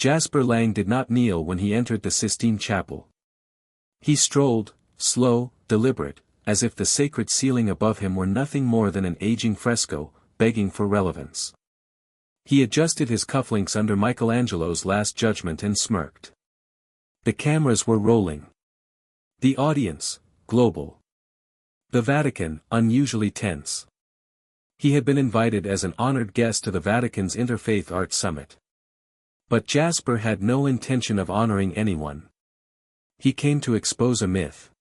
Jasper Lang did not kneel when he entered the Sistine Chapel. He strolled, slow, deliberate, as if the sacred ceiling above him were nothing more than an aging fresco, begging for relevance. He adjusted his cufflinks under Michelangelo's Last Judgment and smirked. The cameras were rolling. The audience, global. The Vatican, unusually tense. He had been invited as an honored guest to the Vatican's Interfaith Arts Summit. But Jasper had no intention of honoring anyone. He came to expose a myth.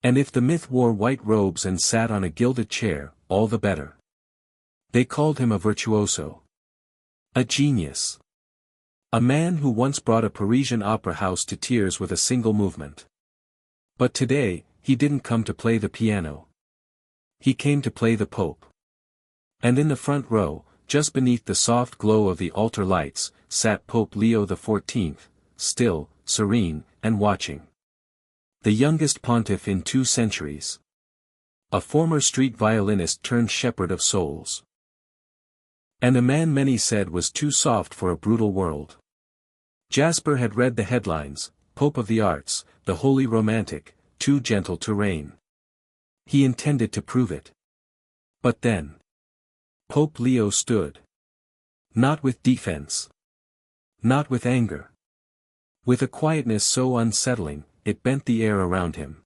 And if the myth wore white robes and sat on a gilded chair, all the better. They called him a virtuoso. A genius. A man who once brought a Parisian opera house to tears with a single movement. But today, he didn't come to play the piano. He came to play the Pope. And in the front row, just beneath the soft glow of the altar lights, sat Pope Leo XIV, still, serene, and watching. The youngest pontiff in 2 centuries. A former street violinist turned shepherd of souls. And a man many said was too soft for a brutal world. Jasper had read the headlines, Pope of the Arts, the Holy Romantic, too gentle to reign. He intended to prove it. But then. Pope Leo stood. Not with defense. Not with anger. With a quietness so unsettling, it bent the air around him.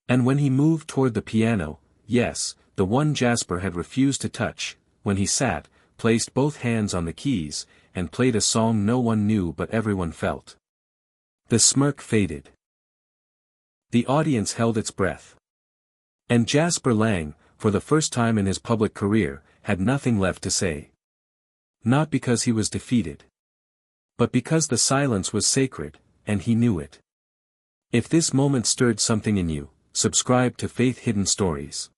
And when he moved toward the piano, yes, the one Jasper had refused to touch, when he sat, placed both hands on the keys, and played a song no one knew but everyone felt. The smirk faded. The audience held its breath. And Jasper Lang, for the first time in his public career, had nothing left to say. Not because he was defeated. But because the silence was sacred, and he knew it. If this moment stirred something in you, subscribe to Faith Hidden Stories.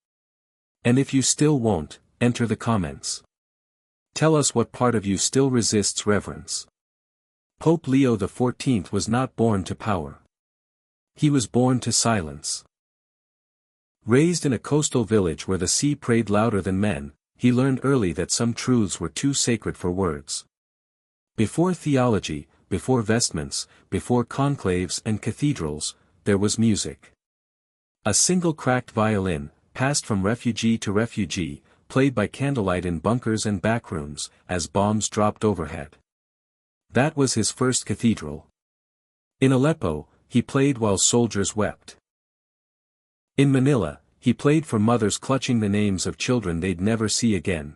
And if you still won't, enter the comments. Tell us what part of you still resists reverence. Pope Leo XIV was not born to power. He was born to silence. Raised in a coastal village where the sea prayed louder than men, he learned early that some truths were too sacred for words. Before theology, before vestments, before conclaves and cathedrals, there was music. A single cracked violin, passed from refugee to refugee, played by candlelight in bunkers and backrooms, as bombs dropped overhead. That was his first cathedral. In Aleppo, he played while soldiers wept. In Manila, he played for mothers clutching the names of children they'd never see again.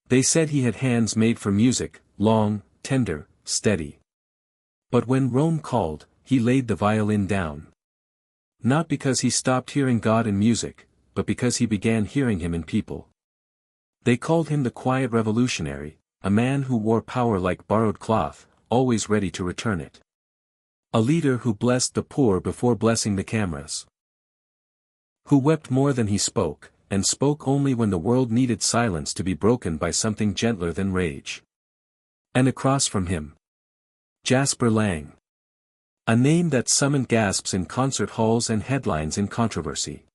They said he had hands made for music, long, tender, steady. But when Rome called, he laid the violin down. Not because he stopped hearing God in music, but because he began hearing him in people. They called him the quiet revolutionary, a man who wore power like borrowed cloth, always ready to return it. A leader who blessed the poor before blessing the cameras. Who wept more than he spoke, and spoke only when the world needed silence to be broken by something gentler than rage. And across from him, Jasper Lang. A name that summoned gasps in concert halls and headlines in controversy.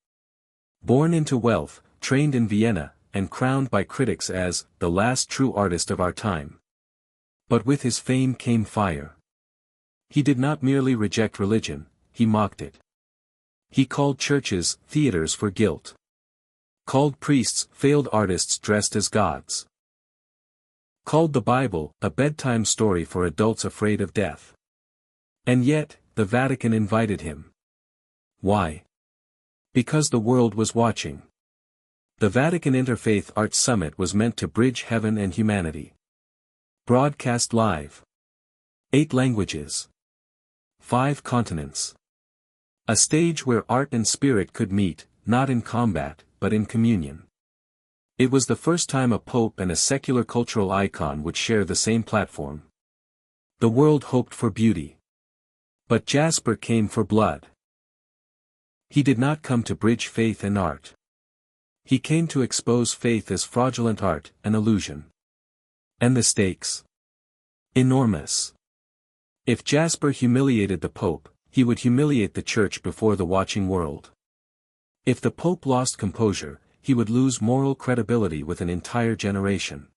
Born into wealth, trained in Vienna, and crowned by critics as the last true artist of our time. But with his fame came fire. He did not merely reject religion, he mocked it. He called churches theaters for guilt. Called priests failed artists dressed as gods. Called the Bible a bedtime story for adults afraid of death. And yet, the Vatican invited him. Why? Because the world was watching. The Vatican Interfaith Arts Summit was meant to bridge heaven and humanity. Broadcast live. 8 languages. 5 continents. A stage where art and spirit could meet, not in combat, but in communion. It was the first time a pope and a secular cultural icon would share the same platform. The world hoped for beauty. But Jasper came for blood. He did not come to bridge faith and art. He came to expose faith as fraudulent art, an illusion. And the stakes? Enormous. If Jasper humiliated the Pope, he would humiliate the Church before the watching world. If the Pope lost composure, he would lose moral credibility with an entire generation.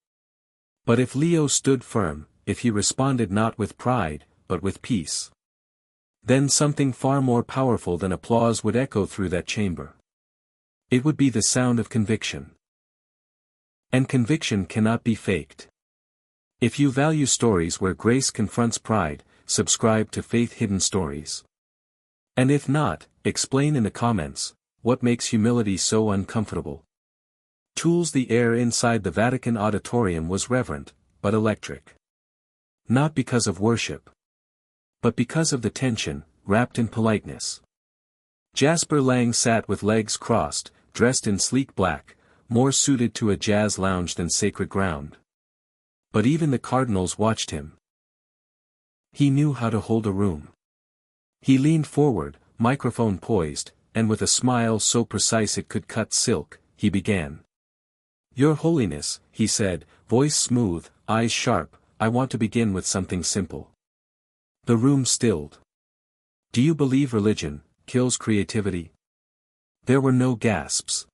But if Leo stood firm, if he responded not with pride, but with peace. Then something far more powerful than applause would echo through that chamber. It would be the sound of conviction. And conviction cannot be faked. If you value stories where grace confronts pride, subscribe to Faith Hidden Stories. And if not, explain in the comments, what makes humility so uncomfortable? Tools. The air inside the Vatican auditorium was reverent, but electric. Not because of worship, but because of the tension, wrapped in politeness. Jasper Lang sat with legs crossed, dressed in sleek black, more suited to a jazz lounge than sacred ground. But even the cardinals watched him. He knew how to hold a room. He leaned forward, microphone poised, and with a smile so precise it could cut silk, he began. "Your Holiness," he said, voice smooth, eyes sharp, "I want to begin with something simple." The room stilled. "Do you believe religion kills creativity?" There were no gasps.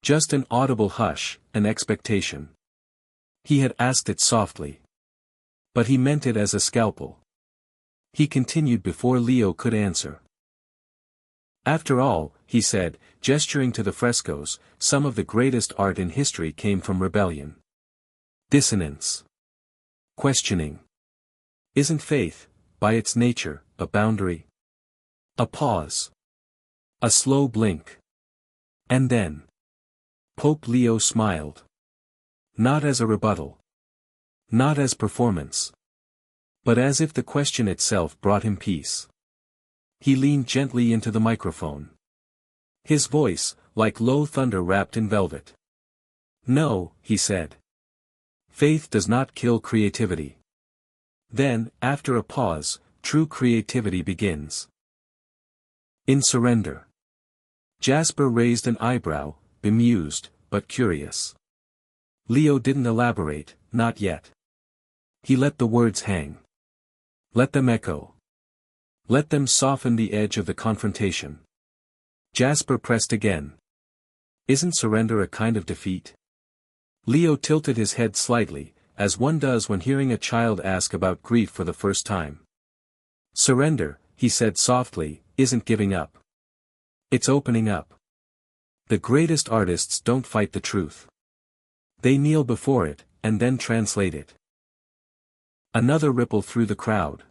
Just an audible hush, an expectation. He had asked it softly. But he meant it as a scalpel. He continued before Leo could answer. "After all," he said, gesturing to the frescoes, "some of the greatest art in history came from rebellion. Dissonance. Questioning. Isn't faith, by its nature, a boundary?" A pause. A slow blink. And then. Pope Leo smiled. Not as a rebuttal. Not as performance. But as if the question itself brought him peace. He leaned gently into the microphone. His voice, like low thunder wrapped in velvet. "No," he said. "Faith does not kill creativity." Then, after a pause, true creativity begins. In surrender. Jasper raised an eyebrow, bemused, but curious. Leo didn't elaborate, not yet. He let the words hang. Let them echo. Let them soften the edge of the confrontation. Jasper pressed again. "Isn't surrender a kind of defeat?" Leo tilted his head slightly, as one does when hearing a child ask about grief for the first time. "Surrender," he said softly, "isn't giving up. It's opening up. The greatest artists don't fight the truth. They kneel before it, and then translate it." Another ripple through the crowd.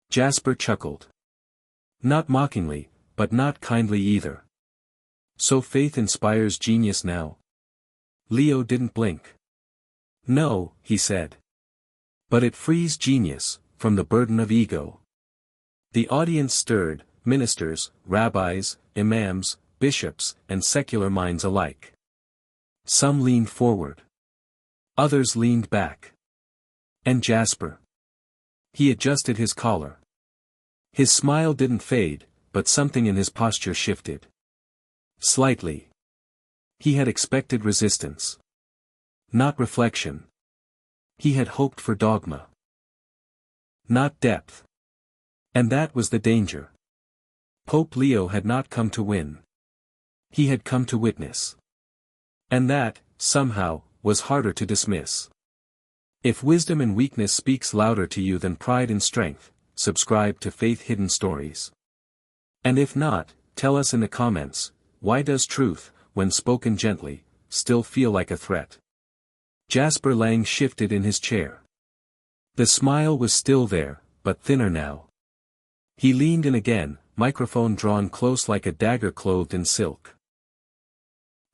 Jasper chuckled. Not mockingly, but not kindly either. "So faith inspires genius now?" Leo didn't blink. "No," he said. "But it frees genius from the burden of ego." The audience stirred, ministers, rabbis, imams, bishops, and secular minds alike. Some leaned forward. Others leaned back. And Jasper. He adjusted his collar. His smile didn't fade, but something in his posture shifted. Slightly. He had expected resistance. Not reflection. He had hoped for dogma. Not depth. And that was the danger. Pope Leo had not come to win. He had come to witness. And that, somehow, was harder to dismiss. If wisdom in weakness speaks louder to you than pride in strength, subscribe to Faith Hidden Stories. And if not, tell us in the comments, why does truth, when spoken gently, still feel like a threat? Jasper Lang shifted in his chair. The smile was still there, but thinner now. He leaned in again, microphone drawn close like a dagger clothed in silk.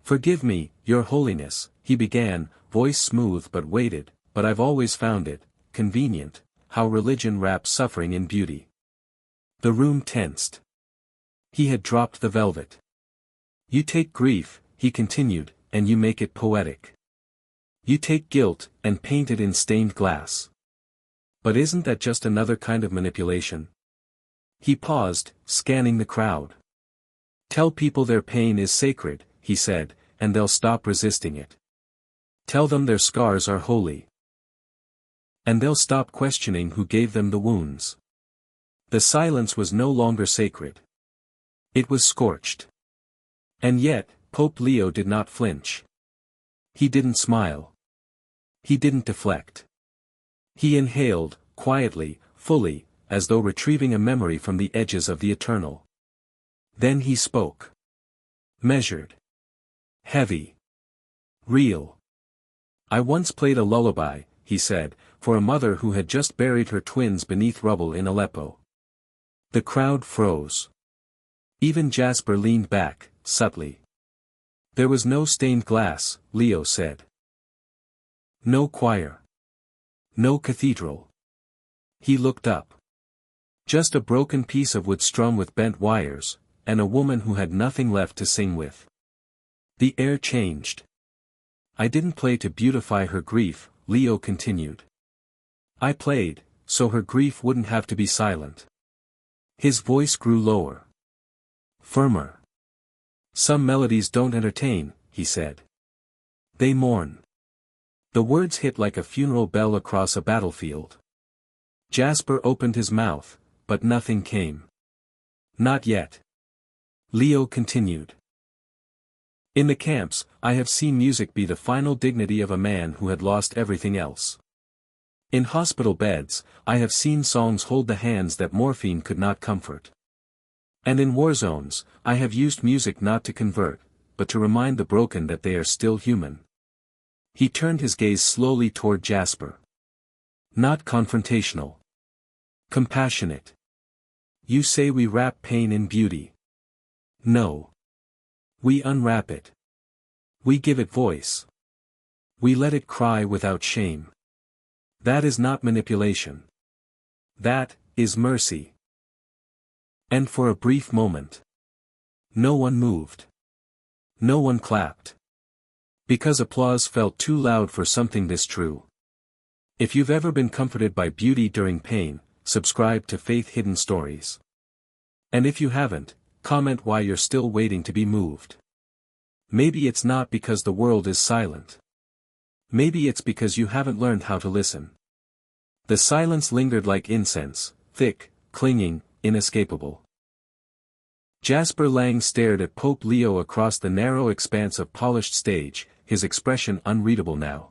"Forgive me, Your Holiness," he began, voice smooth but weighted, "but I've always found it convenient, how religion wraps suffering in beauty." The room tensed. He had dropped the velvet. "You take grief," he continued, "and you make it poetic. You take guilt, and paint it in stained glass. But isn't that just another kind of manipulation?" He paused, scanning the crowd. "Tell people their pain is sacred," he said, "and they'll stop resisting it. Tell them their scars are holy. And they'll stop questioning who gave them the wounds." The silence was no longer sacred. It was scorched. And yet, Pope Leo did not flinch. He didn't smile. He didn't deflect. He inhaled, quietly, fully, as though retrieving a memory from the edges of the eternal. Then he spoke. Measured. Heavy. Real. I once played a lullaby, he said, for a mother who had just buried her twins beneath rubble in Aleppo. The crowd froze. Even Jasper leaned back, subtly. There was no stained glass, Leo said. No choir. No cathedral. He looked up. Just a broken piece of wood strung with bent wires, and a woman who had nothing left to sing with. The air changed. I didn't play to beautify her grief, Leo continued. I played, so her grief wouldn't have to be silent. His voice grew lower. Firmer. Some melodies don't entertain, he said. They mourn. The words hit like a funeral bell across a battlefield. Jasper opened his mouth, but nothing came. Not yet. Leo continued. In the camps, I have seen music be the final dignity of a man who had lost everything else. In hospital beds, I have seen songs hold the hands that morphine could not comfort. And in war zones, I have used music not to convert, but to remind the broken that they are still human. He turned his gaze slowly toward Jasper. Not confrontational. Compassionate. You say we wrap pain in beauty. No. We unwrap it. We give it voice. We let it cry without shame. That is not manipulation. That is mercy. And for a brief moment, no one moved. No one clapped. Because applause felt too loud for something this true. If you've ever been comforted by beauty during pain, subscribe to Faith Hidden Stories. And if you haven't, comment why you're still waiting to be moved. Maybe it's not because the world is silent. Maybe it's because you haven't learned how to listen. The silence lingered like incense, thick, clinging, inescapable. Jasper Lang stared at Pope Leo across the narrow expanse of polished stage, his expression unreadable now.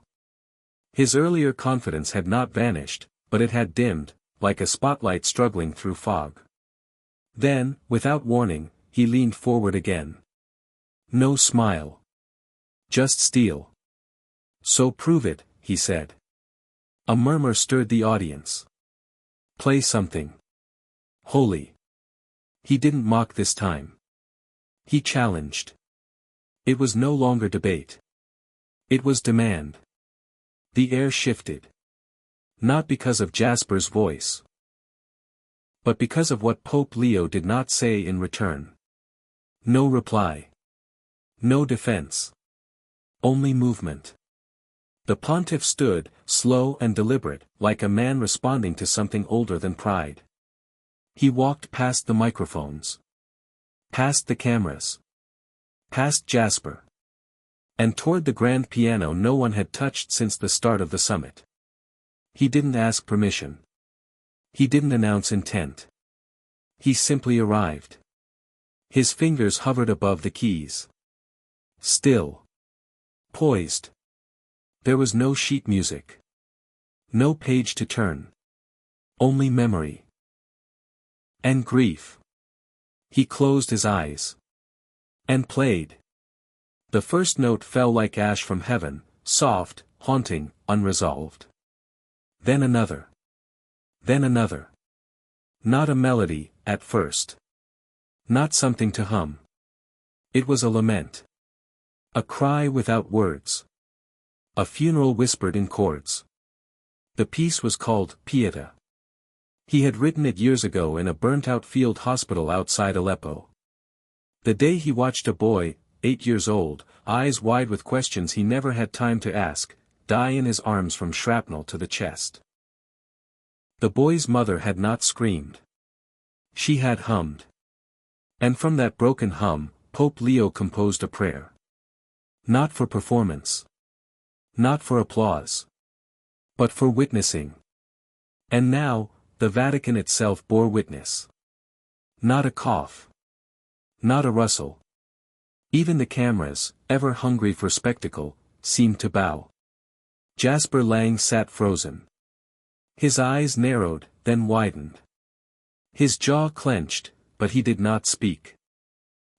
His earlier confidence had not vanished, but it had dimmed, like a spotlight struggling through fog. Then, without warning, he leaned forward again. No smile. Just steel. So prove it, he said. A murmur stirred the audience. Play something. Holy. He didn't mock this time. He challenged. It was no longer debate. It was demand. The air shifted. Not because of Jasper's voice, but because of what Pope Leo did not say in return. No reply. No defense. Only movement. The pontiff stood, slow and deliberate, like a man responding to something older than pride. He walked past the microphones. Past the cameras. Past Jasper. And toward the grand piano no one had touched since the start of the summit. He didn't ask permission. He didn't announce intent. He simply arrived. His fingers hovered above the keys. Still. Poised. There was no sheet music. No page to turn. Only memory. And grief. He closed his eyes. And played. The first note fell like ash from heaven, soft, haunting, unresolved. Then another. Then another. Not a melody, at first. Not something to hum. It was a lament. A cry without words. A funeral whispered in chords. The piece was called Pieta. He had written it years ago in a burnt-out field hospital outside Aleppo. The day he watched a boy, 8 years old, eyes wide with questions he never had time to ask, die in his arms from shrapnel to the chest. The boy's mother had not screamed. She had hummed. And from that broken hum, Pope Leo composed a prayer. Not for performance. Not for applause. But for witnessing. And now, the Vatican itself bore witness. Not a cough. Not a rustle. Even the cameras, ever hungry for spectacle, seemed to bow. Jasper Lang sat frozen. His eyes narrowed, then widened. His jaw clenched, but he did not speak.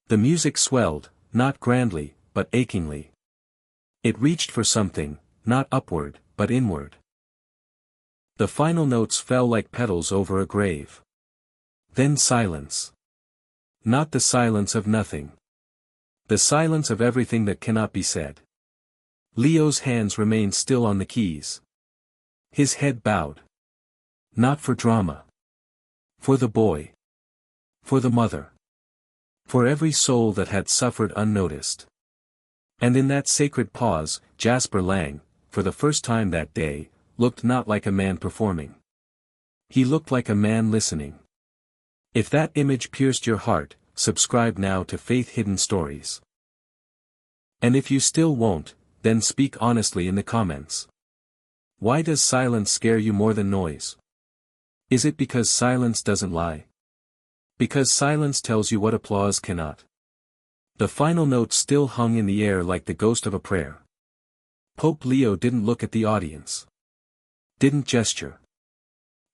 The music swelled, not grandly, but achingly. It reached for something, not upward, but inward. The final notes fell like petals over a grave. Then silence. Not the silence of nothing. The silence of everything that cannot be said. Leo's hands remained still on the keys. His head bowed. Not for drama. For the boy. For the mother. For every soul that had suffered unnoticed. And in that sacred pause, Jasper Lang, for the first time that day, looked not like a man performing. He looked like a man listening. If that image pierced your heart, subscribe now to Faith Hidden Stories. And if you still won't, then speak honestly in the comments. Why does silence scare you more than noise? Is it because silence doesn't lie? Because silence tells you what applause cannot. The final note still hung in the air like the ghost of a prayer. Pope Leo didn't look at the audience. Didn't gesture.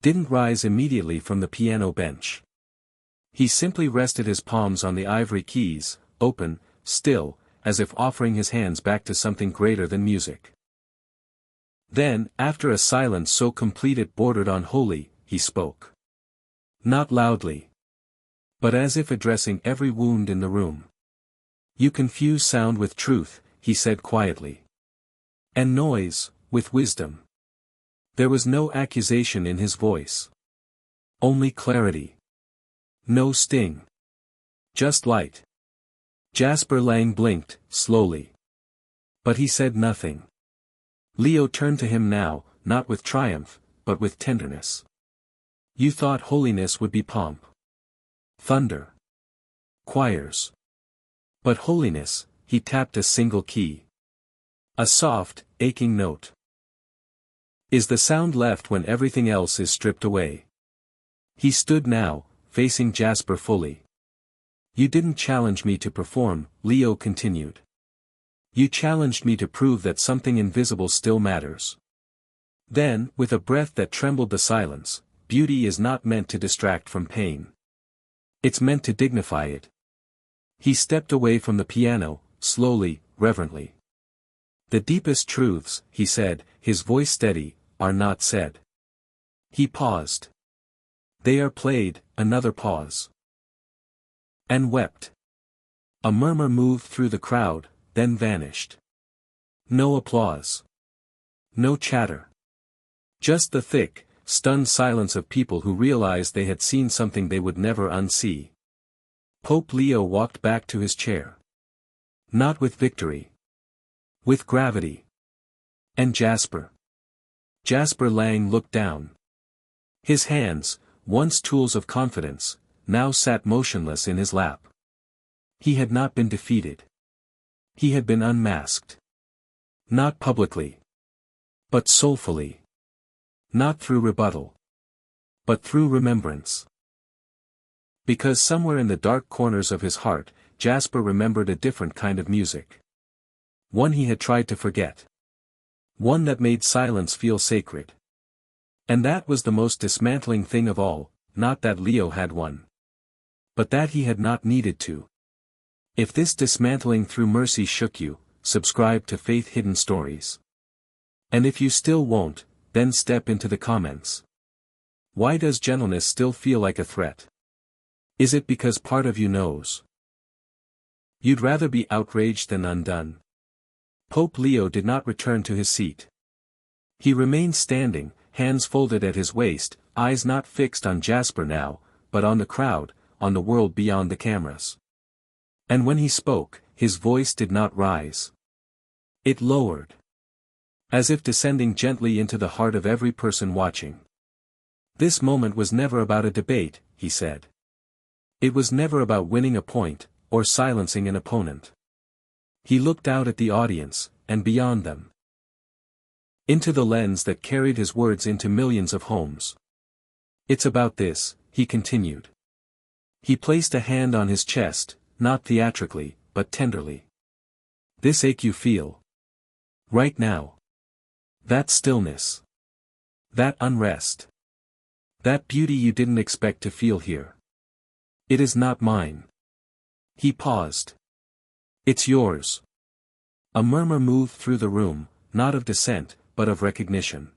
Didn't rise immediately from the piano bench. He simply rested his palms on the ivory keys, open, still, as if offering his hands back to something greater than music. Then, after a silence so complete it bordered on holy, he spoke. Not loudly. But as if addressing every wound in the room. You confuse sound with truth, he said quietly. And noise, with wisdom. There was no accusation in his voice. Only clarity. No sting. Just light. Jasper Lang blinked, slowly. But he said nothing. Leo turned to him now, not with triumph, but with tenderness. You thought holiness would be pomp. Thunder. Choirs. But holiness, he tapped a single key. A soft, aching note. Is the sound left when everything else is stripped away? He stood now, facing Jasper fully. You didn't challenge me to perform, Leo continued. You challenged me to prove that something invisible still matters. Then, with a breath that trembled the silence, beauty is not meant to distract from pain. It's meant to dignify it. He stepped away from the piano, slowly, reverently. The deepest truths, he said, his voice steady, are not said. He paused. They are played, another pause. And wept. A murmur moved through the crowd, then vanished. No applause. No chatter. Just the thick, stunned silence of people who realized they had seen something they would never unsee. Pope Leo walked back to his chair. Not with victory. With gravity. And Jasper. Jasper Lang looked down. His hands, once tools of confidence, now sat motionless in his lap. He had not been defeated. He had been unmasked. Not publicly. But soulfully. Not through rebuttal. But through remembrance. Because somewhere in the dark corners of his heart, Jasper remembered a different kind of music. One he had tried to forget. One that made silence feel sacred. And that was the most dismantling thing of all, not that Leo had one. But that he had not needed to. If this dismantling through mercy shook you, subscribe to Faith Hidden Stories. And if you still won't, then step into the comments. Why does gentleness still feel like a threat? Is it because part of you knows? You'd rather be outraged than undone. Pope Leo did not return to his seat. He remained standing, hands folded at his waist, eyes not fixed on Jasper now, but on the crowd, on the world beyond the cameras. And when he spoke, his voice did not rise. It lowered. As if descending gently into the heart of every person watching. This moment was never about a debate, he said. It was never about winning a point, or silencing an opponent. He looked out at the audience, and beyond them. Into the lens that carried his words into millions of homes. It's about this, he continued. He placed a hand on his chest, not theatrically, but tenderly. This ache you feel. Right now. That stillness. That unrest. That beauty you didn't expect to feel here. It is not mine. He paused. It's yours. A murmur moved through the room, not of dissent, but of recognition.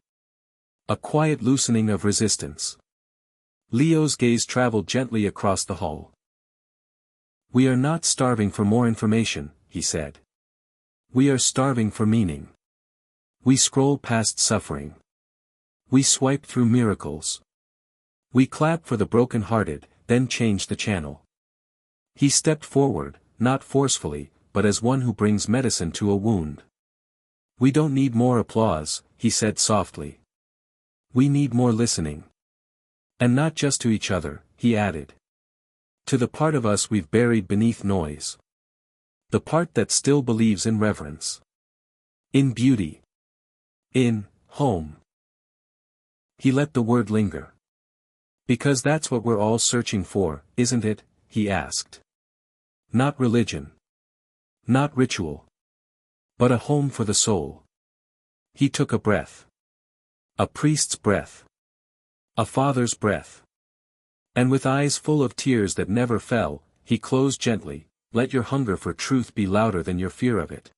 A quiet loosening of resistance. Leo's gaze traveled gently across the hall. We are not starving for more information, he said. We are starving for meaning. We scroll past suffering. We swipe through miracles. We clap for the broken-hearted, then change the channel. He stepped forward, not forcefully, but as one who brings medicine to a wound. We don't need more applause, he said softly. We need more listening. And not just to each other, he added. To the part of us we've buried beneath noise. The part that still believes in reverence. In beauty. In home. He let the word linger. Because that's what we're all searching for, isn't it? He asked. Not religion. Not ritual. But a home for the soul. He took a breath. A priest's breath. A father's breath. And with eyes full of tears that never fell, he closed gently, let your hunger for truth be louder than your fear of it.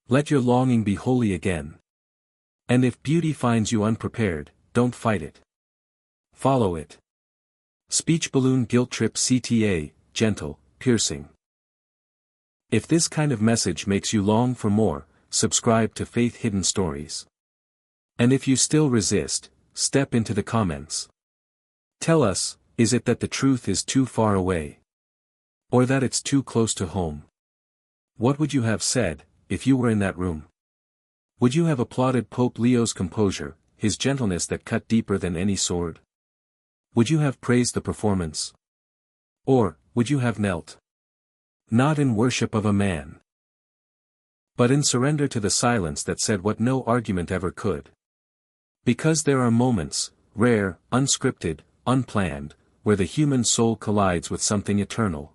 Let your longing be holy again. And if beauty finds you unprepared, don't fight it. Follow it. Speech balloon guilt trip CTA, gentle, piercing. If this kind of message makes you long for more, subscribe to Faith Hidden Stories. And if you still resist, step into the comments. Tell us, is it that the truth is too far away? Or that it's too close to home? What would you have said, if you were in that room? Would you have applauded Pope Leo's composure, his gentleness that cut deeper than any sword? Would you have praised the performance? Or, would you have knelt? Not in worship of a man, but in surrender to the silence that said what no argument ever could. Because there are moments, rare, unscripted, unplanned, where the human soul collides with something eternal.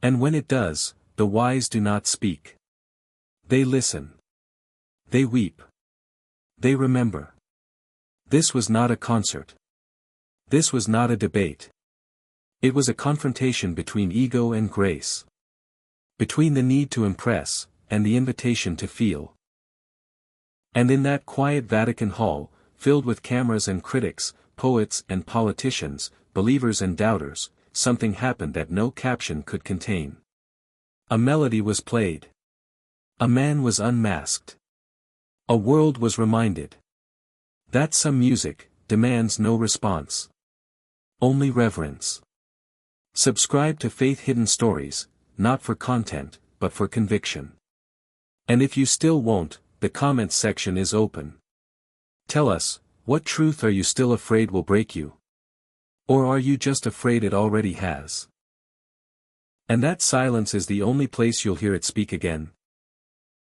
And when it does, the wise do not speak. They listen. They weep. They remember. This was not a concert. This was not a debate. It was a confrontation between ego and grace. Between the need to impress, and the invitation to feel. And in that quiet Vatican hall, filled with cameras and critics, poets and politicians, believers and doubters, something happened that no caption could contain. A melody was played. A man was unmasked. A world was reminded. That some music demands no response. Only reverence. Subscribe to Faith Hidden Stories, not for content, but for conviction. And if you still won't, the comments section is open. Tell us, what truth are you still afraid will break you? Or are you just afraid it already has? And that silence is the only place you'll hear it speak again.